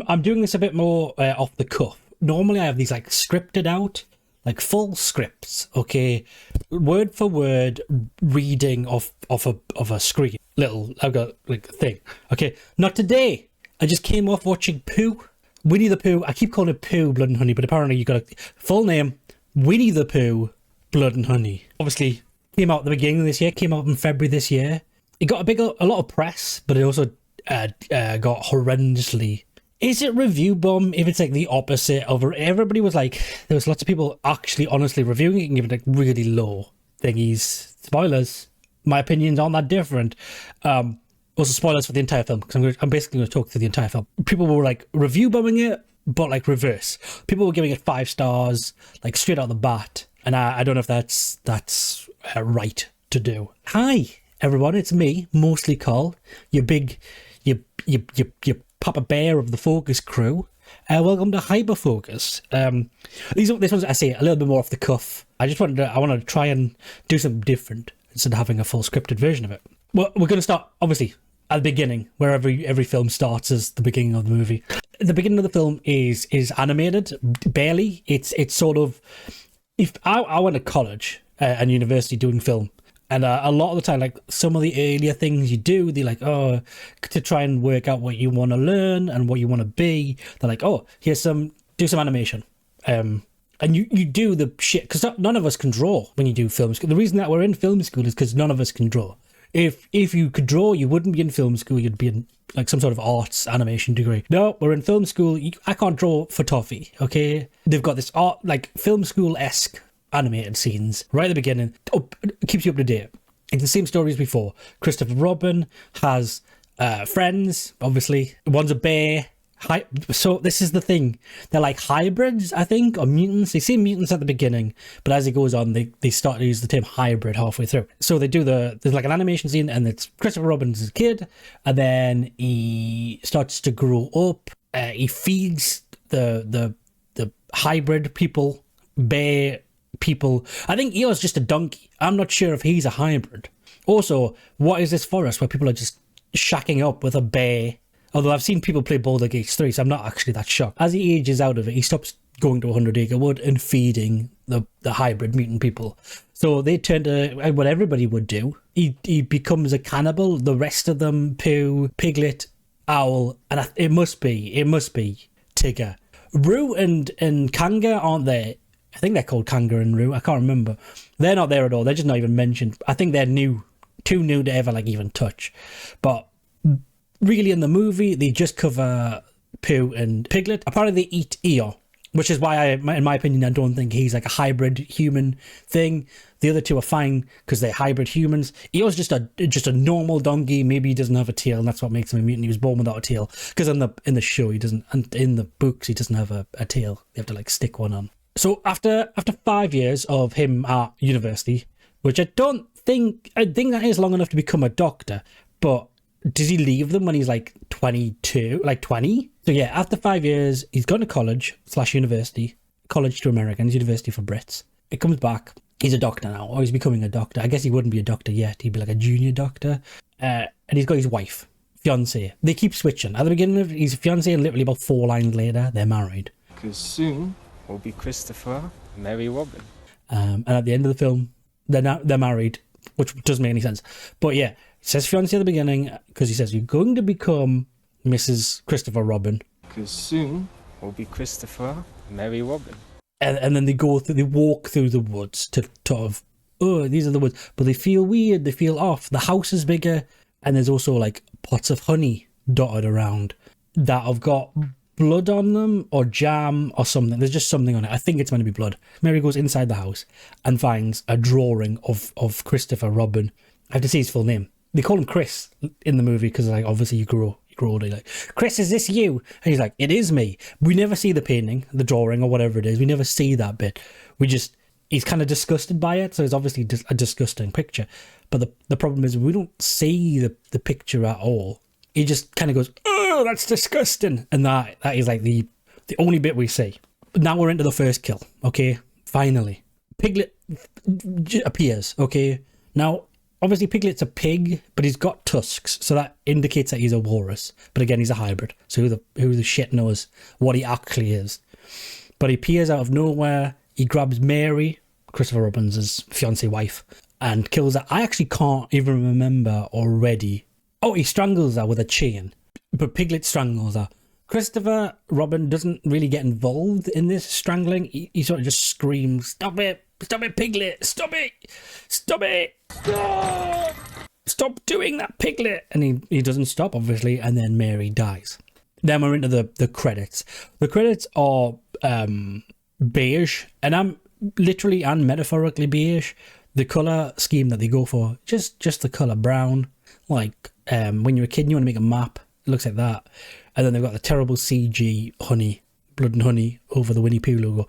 I'm doing this a bit more off the cuff. Normally I have these like scripted out, like full scripts, okay, word for word reading of a screen. I've got like a thing, okay. Not today. I just came off watching Pooh, Winnie the Pooh. I keep calling it Pooh, Blood and Honey, but apparently you got a full name, Winnie the Pooh, Blood and Honey. Obviously came out at the beginning of this year. Came out in February this year. It got a lot of press, but it also got horrendously. Is it review bomb if it's like the opposite of everybody was like, there was lots of people actually honestly reviewing it and giving it like really low thingies. Spoilers. My opinions aren't that different. Also spoilers for the entire film, because I'm basically going to talk through the entire film. People were like review bombing it, but like reverse. People were giving it 5 stars, like straight out the bat. And I don't know if that's right to do. Hi, everyone. It's me, mostly Carl, your big, you Papa Bear of the Focus crew. Welcome to Hyper Focus. This one's, I say, a little bit more off the cuff. I wanted to try and do something different instead of having a full scripted version of it. Well, we're going to start, obviously, at the beginning, where every film starts as the beginning of the movie. The beginning of the film is animated, barely. It's sort of, if I went to college and university doing film, and a lot of the time, like some of the earlier things you do, they're like, to try and work out what you want to learn and what you want to be. They're like, do some animation. And you do the shit, because none of us can draw when you do film school. The reason that we're in film school is because none of us can draw. If you could draw, you wouldn't be in film school. You'd be in like some sort of arts animation degree. No, we're in film school. I can't draw for toffee. Okay, they've got this art like film school-esque animated scenes right at the beginning. It keeps you up to date. It's the same story as before. Christopher Robin has friends. Obviously, one's a bear. So this is the thing. They're like hybrids, I think, or mutants. They say mutants at the beginning, but as it goes on, they start to use the term hybrid halfway through. So they do there's like an animation scene, and it's Christopher Robin's a kid, and then he starts to grow up. He feeds the hybrid people, bear people. I think Eeyore's just a donkey. I'm not sure if he's a hybrid. Also, what is this forest where people are just shacking up with a bear? Although I've seen people play Baldur's Gate 3, so I'm not actually that shocked. As he ages out of it, he stops going to 100 Acre Wood and feeding the hybrid mutant people. So they turn to what everybody would do. He becomes a cannibal. The rest of them, Pooh, Piglet, Owl, and it must be Tigger. Roo and Kanga aren't there. I think they're called Kanga and Roo. I can't remember. They're not there at all. They're just not even mentioned. I think they're too new to ever like even touch. But really, in the movie, they just cover Pooh and Piglet. Apparently, they eat Eeyore, which is why, in my opinion, I don't think he's like a hybrid human thing. The other two are fine because they're hybrid humans. Eeyore's just a normal donkey. Maybe he doesn't have a tail, and that's what makes him a mutant. He was born without a tail. Because in the show, he doesn't, and in the books, he doesn't have a tail. They have to like stick one on. So after 5 years of him at university, which I think that is long enough to become a doctor, but does he leave them when he's like 22, like 20? So yeah, after 5 years, he's gone to college/university, college to Americans, university for Brits. He comes back. He's a doctor now, or he's becoming a doctor. I guess he wouldn't be a doctor yet. He'd be like a junior doctor. And he's got his wife, fiance. They keep switching. At the beginning, he's a fiance, and literally about 4 lines later, they're married. Because soon will be Christopher and Mary Robin. And at the end of the film, they're married, which doesn't make any sense. But yeah, it says fiance at the beginning because he says you're going to become Mrs. Christopher Robin. Because soon will be Christopher and Mary Robin. And then they walk through the woods to sort of, these are the woods. But they feel weird, they feel off. The house is bigger, and there's also like pots of honey dotted around that have got blood on them or jam or something. There's just something on it. I think it's meant to be blood. Mary goes inside the house and finds a drawing of Christopher Robin. I have to say his full name. They call him Chris in the movie because like obviously you grow older. Like, Chris, is this you? And he's like, it is me. We never see the painting, the drawing or whatever it is. We never see that bit. He's kind of disgusted by it, so it's obviously a disgusting picture. But the problem is we don't see the picture at all. He just kind of goes, oh, that's disgusting. And that is like the only bit we see. Now we're into the first kill, okay? Finally. Piglet appears, okay? Now, obviously Piglet's a pig, but he's got tusks, so that indicates that he's a walrus. But again, he's a hybrid, so who the shit knows what he actually is. But he appears out of nowhere. He grabs Mary, Christopher Robin's fiancée wife, and kills her. I actually can't even remember already. Oh, he strangles her with a chain, but Piglet strangles her. Christopher Robin doesn't really get involved in this strangling. He sort of just screams, "Stop it! Stop it, Piglet! Stop it! Stop it! Stop! Stop doing that, Piglet!" And he doesn't stop, obviously, and then Mary dies. Then we're into the credits. The credits are beige, and I'm literally and metaphorically beige. The colour scheme that they go for, just the colour brown. Like when you're a kid and you want to make a map, it looks like that. And then they've got the terrible CG honey, blood and honey over the Winnie Pooh logo.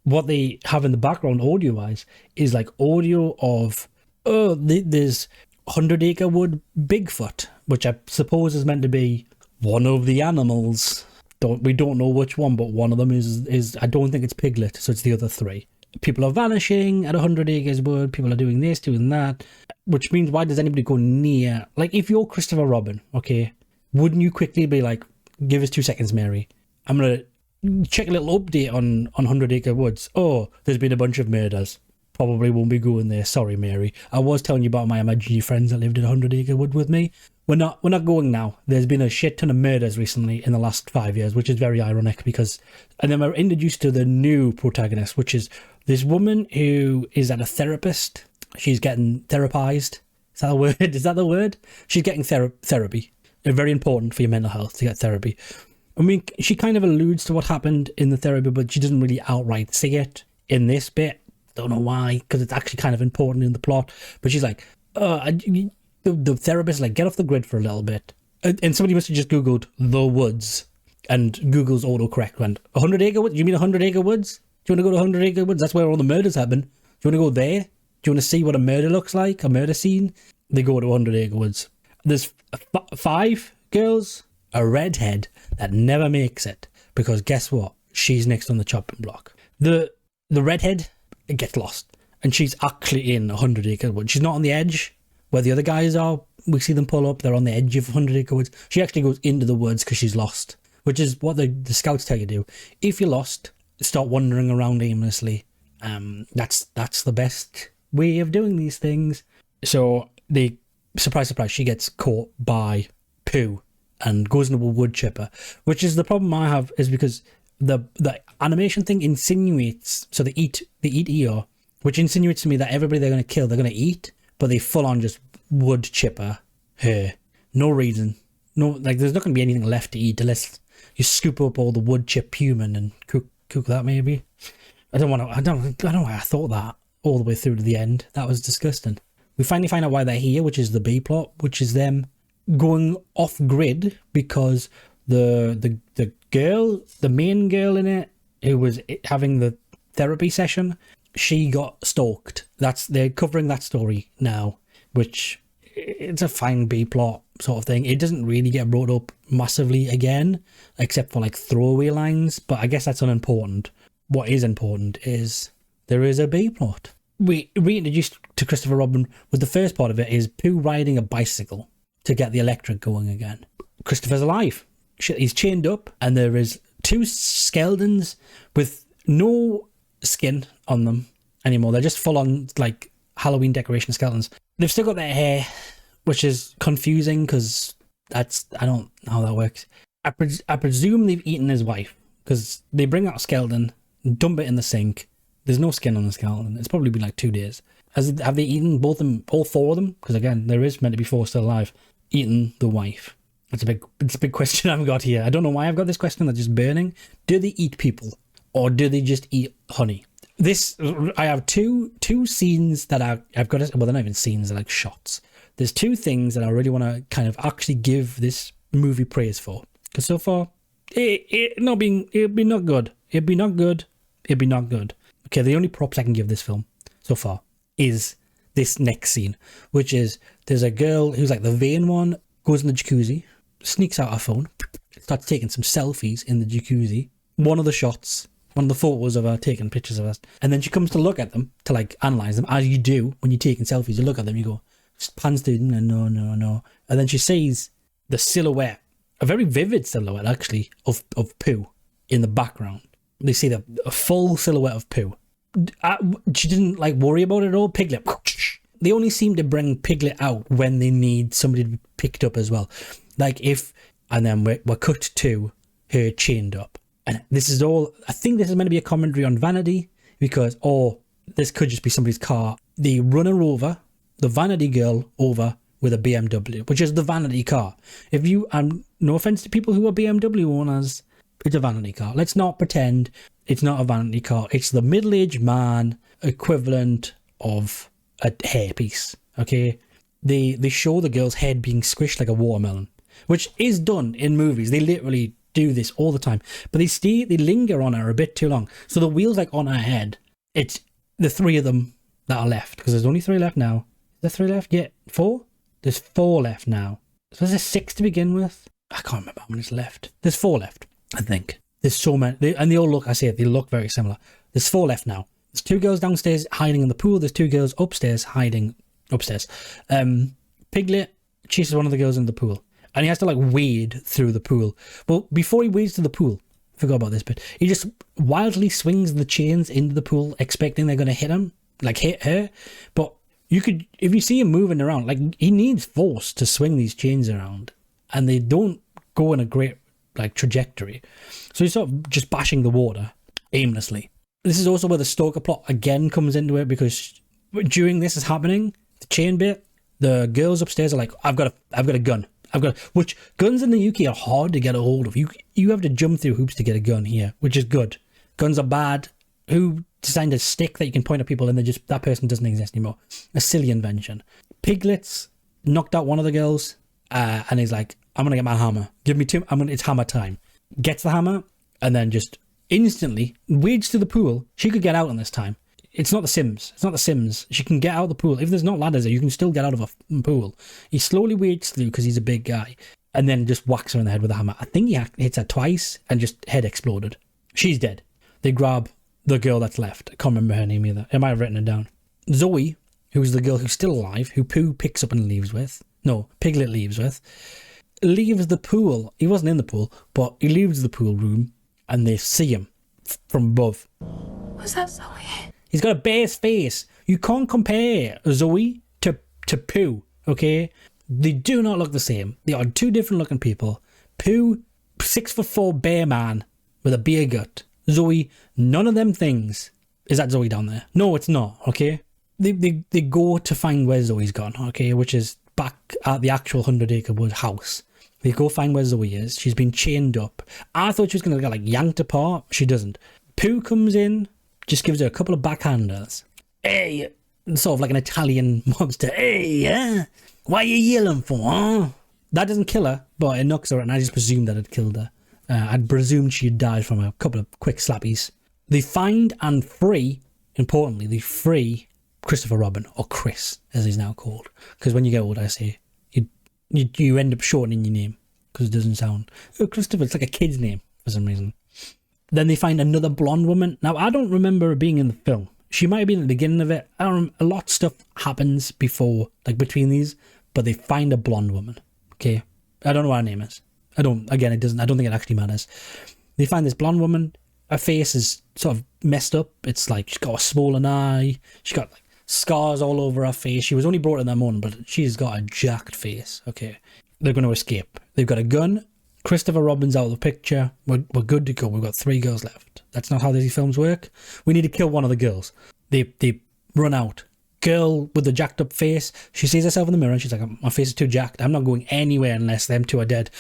What they have in the background audio-wise is like audio of, there's 100 Acre Wood Bigfoot, which I suppose is meant to be one of the animals. We don't know which one, but one of them is I don't think it's Piglet, so it's the other three. People are vanishing at 100 Acres Wood, people are doing this, doing that, which means why does anybody go near? Like, if you're Christopher Robin, okay, wouldn't you quickly be like, give us 2 seconds, Mary, I'm going to check a little update on 100 Acre Woods. Oh, there's been a bunch of murders. Probably won't be going there. Sorry, Mary. I was telling you about my imaginary friends that lived in 100 Acre Wood with me. We're not going now. There's been a shit ton of murders recently in the last 5 years, which is very ironic because... And then we're introduced to the new protagonist, which is this woman who is at a therapist. She's getting therapized. Is that a word? Is that the word? She's getting therapy. It's very important for your mental health to get therapy. I mean, she kind of alludes to what happened in the therapy, but she doesn't really outright say it in this bit. Don't know why, because it's actually kind of important in the plot. But she's like, the therapist like, get off the grid for a little bit. And somebody must have just Googled the woods, and Google's autocorrect went, 100 Acre Woods? You mean 100 Acre Woods? Do you want to go to 100 Acre Woods? That's where all the murders happen. Do you want to go there? Do you want to see what a murder looks like? A murder scene? They go to 100 Acre Woods. There's 5 girls, a redhead that never makes it, because guess what? She's next on the chopping block. The redhead gets lost, and she's actually in 100 Acre Woods. She's not on the edge where the other guys are. We see them pull up. They're on the edge of 100 Acre Woods. She actually goes into the woods because she's lost, which is what the scouts tell you to do. If you're lost, start wandering around aimlessly. That's the best way of doing these things. So they, surprise, surprise, she gets caught by Pooh and goes into a wood chipper, which is the problem I have, is because the animation thing insinuates, so they eat Eeyore, which insinuates to me that everybody they're going to kill, they're going to eat, but they full on just wood chipper her. No reason. No, like, there's not going to be anything left to eat unless you scoop up all the wood chip human and cook that maybe. I don't know why I thought that all the way through to the end. That was disgusting. We finally find out why they're here, which is the B plot, which is them going off grid because the girl, the main girl in it, who was having the therapy session, she got stalked. They're covering that story now, which it's a fine B plot sort of thing. It doesn't really get brought up massively again, except for like throwaway lines, but I guess that's unimportant. What is important is there is a B plot. We reintroduced to Christopher Robin with the first part of it is Pooh riding a bicycle to get the electric going again. Christopher's alive. He's chained up, and there is 2 skeletons with no skin on them anymore. They're just full on like Halloween decoration skeletons. They've still got their hair, which is confusing because I don't know how that works. I presume they've eaten his wife because they bring out a skeleton, dump it in the sink. There's no skin on the skeleton. It's probably been like 2 days. Have they eaten all 4 of them? Because again, there is meant to be 4 still alive. Eaten the wife. It's a big question I've got here. I don't know why I've got this question that's just burning. Do they eat people, or do they just eat honey? I have two scenes that I've got. Well, they're not even scenes; they're like shots. There's 2 things that I really want to kind of actually give this movie praise for, because so far it'd be not good. It'd be not good. Okay, the only props I can give this film so far is this next scene, which is there's a girl who's like the vain one, goes in the jacuzzi, sneaks out her phone, starts taking some selfies in the jacuzzi. One of the shots One of the photos of her taking pictures of us. And then she comes to look at them, to like analyze them, as you do when you're taking selfies. You look at them, you go, pans through them, and no. And then she sees the silhouette, a very vivid silhouette actually, of Pooh in the background. They see a full silhouette of Pooh. She didn't like worry about it at all. Piglet. They only seem to bring Piglet out when they need somebody to be picked up as well. Like if, and then we're cut to her chained up. And this is all, I think this is meant to be a commentary on vanity, because, this could just be somebody's car. They run her over, the vanity girl over with a BMW, which is the vanity car. If you, no offense to people who are BMW owners, it's a vanity car. Let's not pretend it's not a vanity car. It's the middle-aged man equivalent of a hairpiece, okay? They show the girl's head being squished like a watermelon, which is done in movies. They literally do this all the time, but they linger on her a bit too long. So the wheel's like on her head. It's the three of them that are left, because there's only 3 left now. Is there 3 left? Yeah, 4? There's 4 left now. So there's 6 to begin with. I can't remember how many's left. There's 4 left, I think. There's so many, and they all look, they look very similar. There's 4 left now. There's 2 girls downstairs hiding in the pool. There's 2 girls upstairs hiding upstairs. Piglet chases one of the girls in the pool, and he has to like wade through the pool. Well, before he wades through the pool, I forgot about this bit. He just wildly swings the chains into the pool, expecting they're going to hit him, like hit her. But you could, if you see him moving around, like he needs force to swing these chains around, and they don't go in a great like trajectory. So he's sort of just bashing the water aimlessly. This is also where the stalker plot again comes into it, because during this is happening, the chain bit, the girls upstairs are like, I've got a gun. Which guns in the UK are hard to get a hold of. You have to jump through hoops to get a gun here, which is good. Guns are bad. Who designed a stick that you can point at people and then just that person doesn't exist anymore? A silly invention. Piglet's knocked out one of the girls, and he's like, I'm gonna get my hammer. Give me 2. It's hammer time. Gets the hammer and then just instantly wades to the pool. She could get out in this time. It's not The Sims. She can get out of the pool. If there's not ladders there, you can still get out of a pool. He slowly wades through because he's a big guy, and then just whacks her in the head with a hammer. I think he hits her twice and just head exploded. She's dead. They grab the girl that's left. I can't remember her name either. I might have written it down. Zoe, who's the girl who's still alive, who Pooh picks up and leaves with. No, Piglet leaves with. Leaves the pool. He wasn't in the pool, but he leaves the pool room, and they see him from above. Was that Zoe? He's got a bass face. You can't compare Zoe to Pooh, okay? They do not look the same. They are 2 different looking people. Pooh, 6'4" bear man with a beer gut. Zoe, none of them things. Is that Zoe down there? No, it's not, okay? They go to find where Zoe's gone, okay? Which is back at the actual 100 Acre Wood house. They go find where Zoe is. She's been chained up. I thought she was going to get like yanked apart. She doesn't. Pooh comes in, just gives her a couple of backhanders. Hey, sort of like an Italian monster. Hey, what are you yelling for, huh? That doesn't kill her, but it knocks her out, and I just presumed that it killed her. I'd presumed she had died from a couple of quick slappies. They find and free, importantly, they free Christopher Robin, or Chris, as he's now called. Because when you get older, I say, you end up shortening your name, because it doesn't sound... Christopher, it's like a kid's name, for some reason. Then they find another blonde woman. Now, I don't remember her being in the film. She might have been at the beginning of it. A lot of stuff happens before, like between these, but they find a blonde woman. Okay? I don't know what her name is. I don't think it actually matters. They find this blonde woman. Her face is sort of messed up. It's like she's got a swollen eye. She's got like scars all over her face. She was only brought in that morning, but she's got a jacked face. Okay. They're going to escape. They've got a gun. Christopher Robin's out of the picture. We're good to go. We've got 3 girls left. That's not how these films work. We need to kill one of the girls. They run out. Girl with the jacked up face. She sees herself in the mirror and she's like, my face is too jacked. I'm not going anywhere unless them 2 are dead.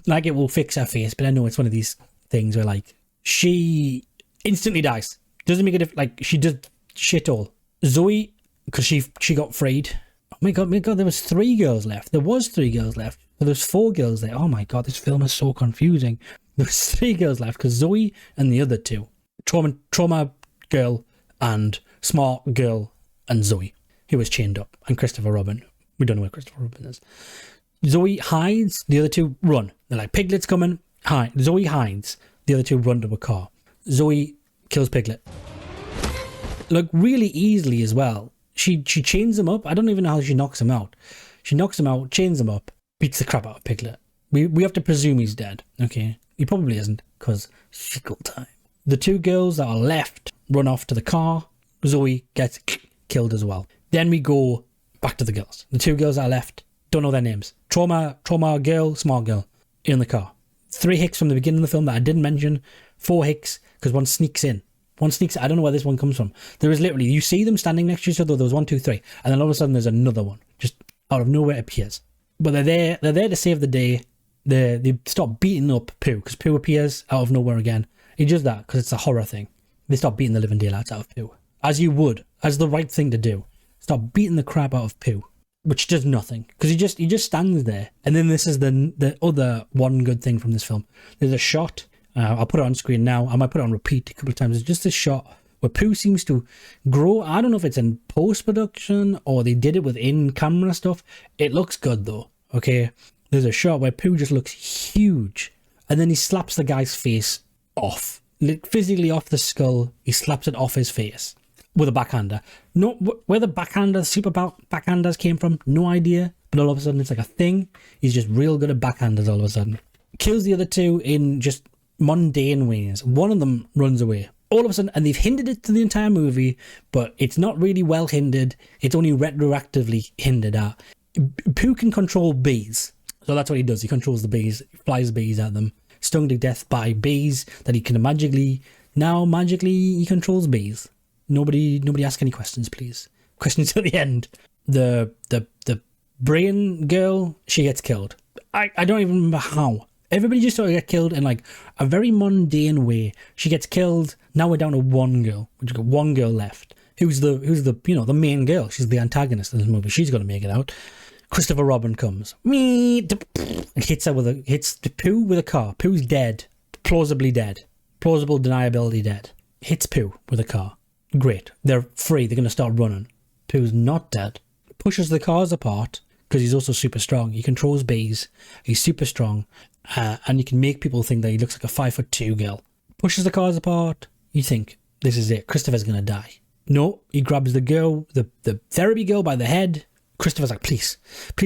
Like, it will fix her face, but I know it's one of these things where like she instantly dies. Doesn't make a difference. Like, she did shit all. Zoe, because she got freed. Oh my god, there was 3 girls left. There was 3 girls left. But there's 4 girls there. Oh my god, this film is so confusing. There's 3 girls left because Zoe and the other 2, trauma girl and smart girl and Zoe, who was chained up, and Christopher Robin. We don't know where Christopher Robin is. Zoe hides. The other 2 run. They're like, Piglet's coming. Zoe hides. The other 2 run to a car. Zoe kills Piglet. Like, really easily as well. She chains him up. I don't even know how she knocks him out. She knocks him out, chains him up, beats the crap out of Piglet. We have to presume he's dead, okay? He probably isn't, because fickle time. The two girls that are left run off to the car. Zoe gets killed as well. Then we go back to the girls. The two girls that are left, don't know their names. Trauma girl, smart girl, in the car. 3 hicks from the beginning of the film that I didn't mention. 4 hicks, because one sneaks in. I don't know where this one comes from. There is literally, you see them standing next to each other, there was 1, 2, 3, and then all of a sudden there's another one. Just out of nowhere appears. But they're there to save the day. They stop beating up Pooh, because Pooh appears out of nowhere again. He does that because it's a horror thing. They stop beating the living daylights out of Pooh. As you would, as the right thing to do. Stop beating the crap out of Pooh. Which does nothing. Because he just stands there. And then this is the other one good thing from this film. There's a shot, I'll put it on screen now. I might put it on repeat a couple of times. It's just a shot where Pooh seems to grow. I don't know if it's in post-production or they did it with in-camera stuff. It looks good though, okay? There's a shot where Pooh just looks huge. And then he slaps the guy's face off. Physically off the skull. He slaps it off his face. With a backhander. No, where the super backhanders came from, no idea. But all of a sudden it's like a thing. He's just real good at backhanders all of a sudden. Kills the other two in just mundane ways. One of them runs away. All of a sudden, and they've hinted it to the entire movie, but it's not really well hinted. It's only retroactively hinted at. Pooh can control bees. So that's what he does. He controls the bees, flies bees at them. Stung to death by bees that he can magically he controls bees. Nobody ask any questions, please. Questions at the end. The brain girl, she gets killed. I don't even remember how. Everybody just sort of get killed in like a very mundane way. She gets killed. Now we're down to one girl. We've got one girl left. Who's the the main girl? She's the antagonist in this movie. She's gonna make it out. Christopher Robin comes. And hits Pooh with a car. Pooh's dead. Plausibly dead. Plausible deniability dead. Hits Pooh with a car. Great. They're free. They're going to start running. Pooh's not dead. Pushes the cars apart because he's also super strong. He controls bees. He's super strong. And you can make people think that he looks like a 5'2" girl. Pushes the cars apart. You think, this is it. Christopher's going to die. No, he grabs the girl, the therapy girl by the head. Christopher's like, please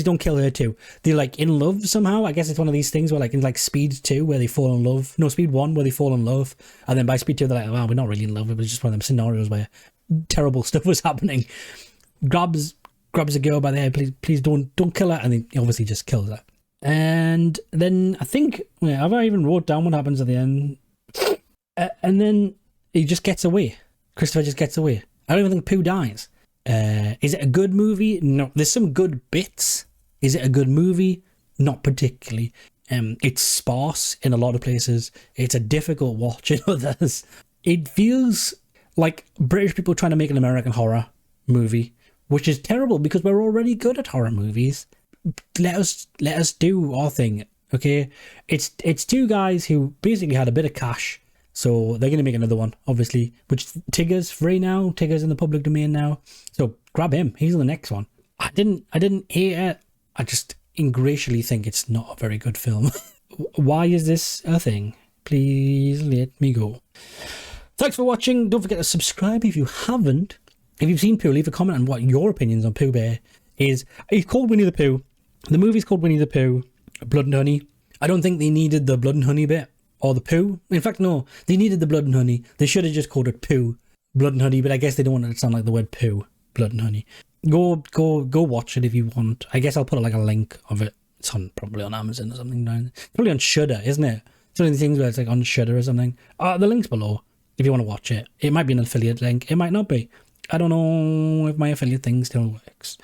don't kill her too. They're like in love somehow. I guess it's one of these things where like in like Speed 2 where they fall in love. No, Speed 1 where they fall in love. And then by Speed 2 they're like, well, we're not really in love. It was just one of them scenarios where terrible stuff was happening. Grabs a girl by the head. Please don't kill her. And he obviously just kills her. And then I think, have I even wrote down what happens at the end? And then he just gets away. Christopher just gets away. I don't even think Pooh dies. Is it a good movie? No. There's some good bits. Is it a good movie? Not particularly. It's sparse in a lot of places. It's a difficult watch in others. It feels like British people trying to make an American horror movie, which is terrible because we're already good at horror movies. Let us do our thing, okay? It's two guys who basically had a bit of cash. So they're going to make another one, obviously, which Tigger's free now. Tigger's in the public domain now. So grab him. He's on the next one. I didn't hate it. I just ingratiatingly think it's not a very good film. Why is this a thing? Please let me go. Thanks for watching. Don't forget to subscribe if you haven't. If you've seen Pooh, leave a comment on what your opinions on Pooh Bear is. He's called Winnie the Pooh. The movie's called Winnie the Pooh, Blood and Honey. I don't think they needed the Blood and Honey bit. Or the Pooh. In fact, no. They needed the Blood and Honey. They should have just called it Pooh, Blood and Honey, but I guess they don't want it to sound like the word Pooh, Blood and Honey. Go watch it if you want. I guess I'll put like a link of it. It's probably on Amazon or something. It's probably on Shudder, isn't it? It's one of these things where it's like on Shudder or something. The link's below if you want to watch it. It might be an affiliate link. It might not be. I don't know if my affiliate thing still works.